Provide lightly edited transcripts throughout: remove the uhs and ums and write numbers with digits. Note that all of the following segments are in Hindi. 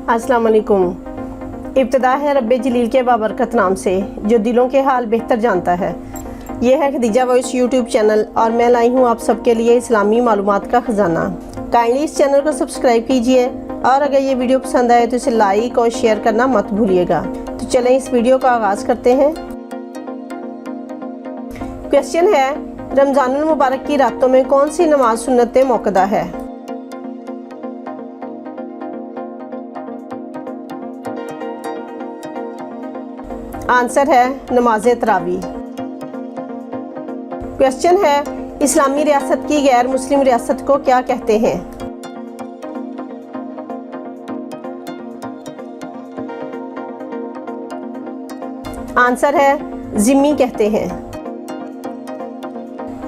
अस्सलाम वालेकुम। इब्तिदा है रब्बे जलील के बाबरकत नाम से जो दिलों के हाल बेहतर जानता है। यह है खदीजा वॉइस यूट्यूब चैनल और मैं लाई हूँ आप सबके लिए इस्लामी मालूमात का ख़जाना। काइंडली इस चैनल को सब्सक्राइब कीजिए और अगर ये वीडियो पसंद आए तो इसे लाइक और शेयर करना मत भूलिएगा। तो चलें इस वीडियो का आगाज़ करते हैं। क्वेश्चन है, रमज़ानुल मुबारक की रातों में कौन सी नमाज सुन्नत मौक़दा है? आंसर है नमाज तरावी। क्वेश्चन है, इस्लामी रियासत की गैर मुस्लिम रियासत को क्या कहते हैं? आंसर है जिम्मी कहते हैं।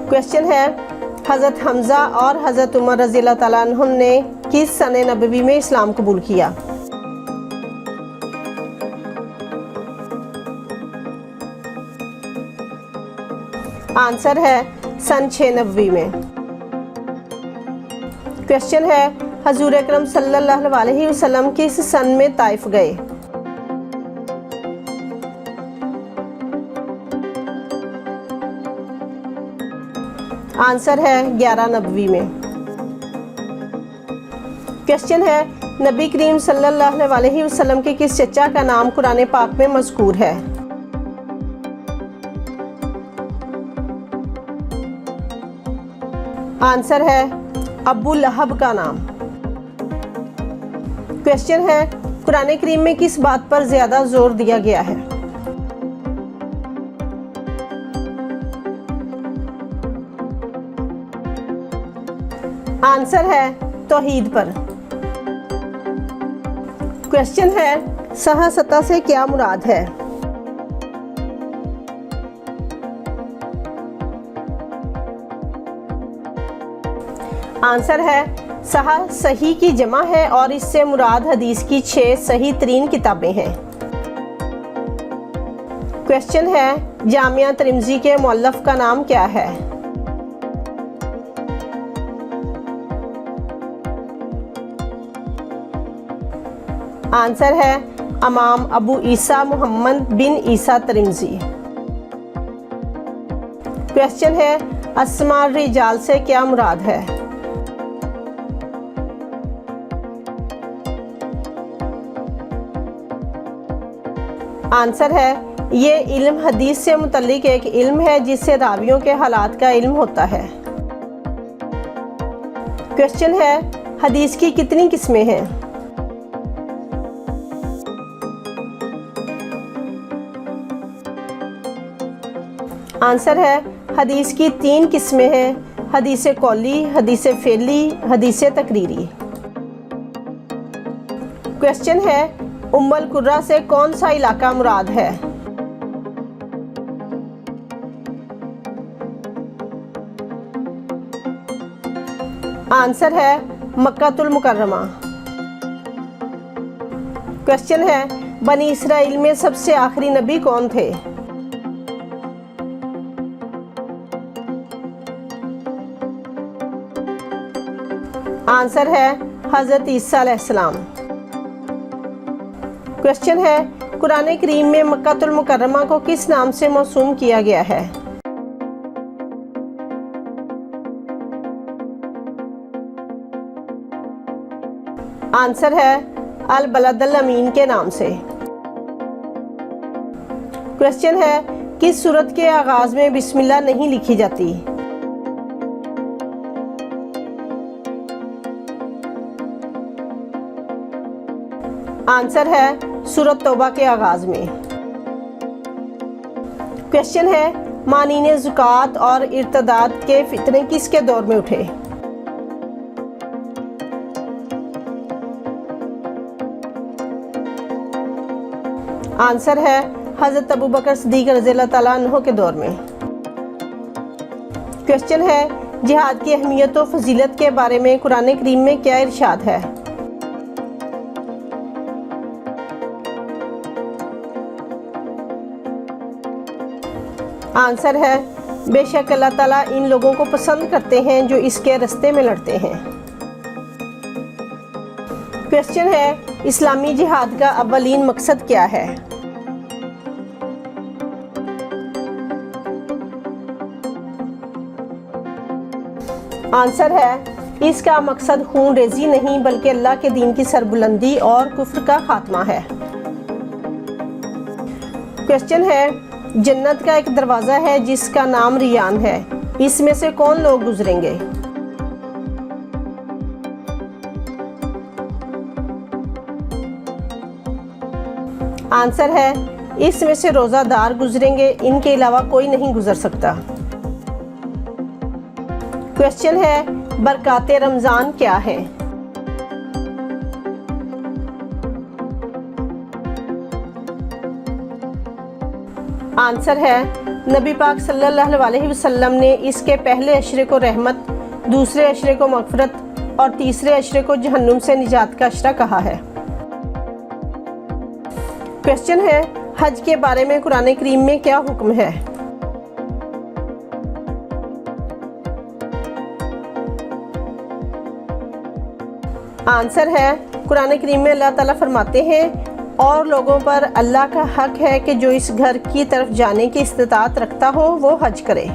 क्वेश्चन है, हज़रत हमज़ा और हज़रत उमर रज़ियल्लाहु तआला अन्हुम ने किस सने नबवी में इस्लाम कबूल किया? आंसर है सन 6 नबवी में। क्वेश्चन है, हजूर अकरम सल्लल्लाहु अलैहि वसल्लम किस सन में ताइफ गए? आंसर है 11 नबवी में। क्वेश्चन है, नबी करीम सल्लल्लाहु अलैहि वसल्लम के किस चचा का नाम कुरान पाक में मज़कूर है? आंसर है अबू लहब का नाम। क्वेश्चन है, कुरान करीम में किस बात पर ज्यादा जोर दिया गया है? आंसर है तौहीद पर। क्वेश्चन है, सहासता से क्या मुराद है? आंसर है सहा सही की जमा है और इससे मुराद हदीस की 6 सही तरीन किताबें हैं। क्वेश्चन है, जामिया तिर्मिज़ी के मुअल्लिफ का नाम क्या है? आंसर है इमाम अबू ईसा मुहम्मद बिन ईसा तिर्मिज़ी। क्वेश्चन है, अस्मा रिजाल से क्या मुराद है? आंसर है ये इल्म हदीस से मुतल्लिक एक इल्म है जिससे रावियों के हालात का इल्म होता है। क्वेश्चन है, हदीस की कितनी किस्में हैं? आंसर है हदीस की 3 किस्में हैं, हदीस कौली, हदीस फेली, हदीस तकरीरी। क्वेश्चन है, उम्मुल कुर्रा से कौन सा इलाका मुराद है? आंसर है मक्कातुल मुकर्रमा। क्वेश्चन है, बनी इसराइल में सबसे आखिरी नबी कौन थे? आंसर है हज़रत ईसा अलैहिस्सलाम। क्वेश्चन है, कुरान करीम में मक्कातुल मुकर्रमा को किस नाम से मौसूम किया गया है? आंसर है अल बलदल अमीन के नाम से। क्वेश्चन है, किस सूरत के आगाज में बिस्मिल्लाह नहीं लिखी जाती? आंसर है सूरत तौबा के आगाज में। क्वेश्चन है, मानीने ज़कात और इर्तदाद के फितने किसके दौर में उठे? आंसर है हज़रत अबू बकर सिद्दीक़ रज़ियल्लाहु तआला अन्हु के दौर में। क्वेश्चन है, जिहाद की अहमियत और फजीलत के बारे में कुरान करीम में क्या इरशाद है? आंसर है बेशक अल्लाह ताला इन लोगों को पसंद करते हैं जो इसके रास्ते में लड़ते हैं। क्वेश्चन है, इस्लामी जिहाद का अव्वलीन मकसद क्या है? आंसर है, इसका मकसद खून रेजी नहीं बल्कि अल्लाह के दीन की सरबुलंदी और कुफ्र का खात्मा है। क्वेश्चन है, जन्नत का एक दरवाज़ा है जिसका नाम रियान है, इसमें से कौन लोग गुजरेंगे? आंसर है, इसमें से रोज़ादार गुजरेंगे, इनके अलावा कोई नहीं गुजर सकता। क्वेश्चन है, बरकाते रमज़ान क्या है? आंसर है, नबी पाक सल्लल्लाहु अलैहि वसल्लम ने इसके पहले अशरे को रहमत, दूसरे अशरे को मगफरत और तीसरे अशरे को जहन्नुम से निजात का अशरा कहा है। क्वेश्चन है, हज के बारे में कुरान करीम में क्या हुक्म है? आंसर है, कुरान करीम में अल्लाह ताला फरमाते हैं, और लोगों पर अल्लाह का हक है कि जो इस घर की तरफ जाने की इस्तिताअत रखता हो वो हज करे।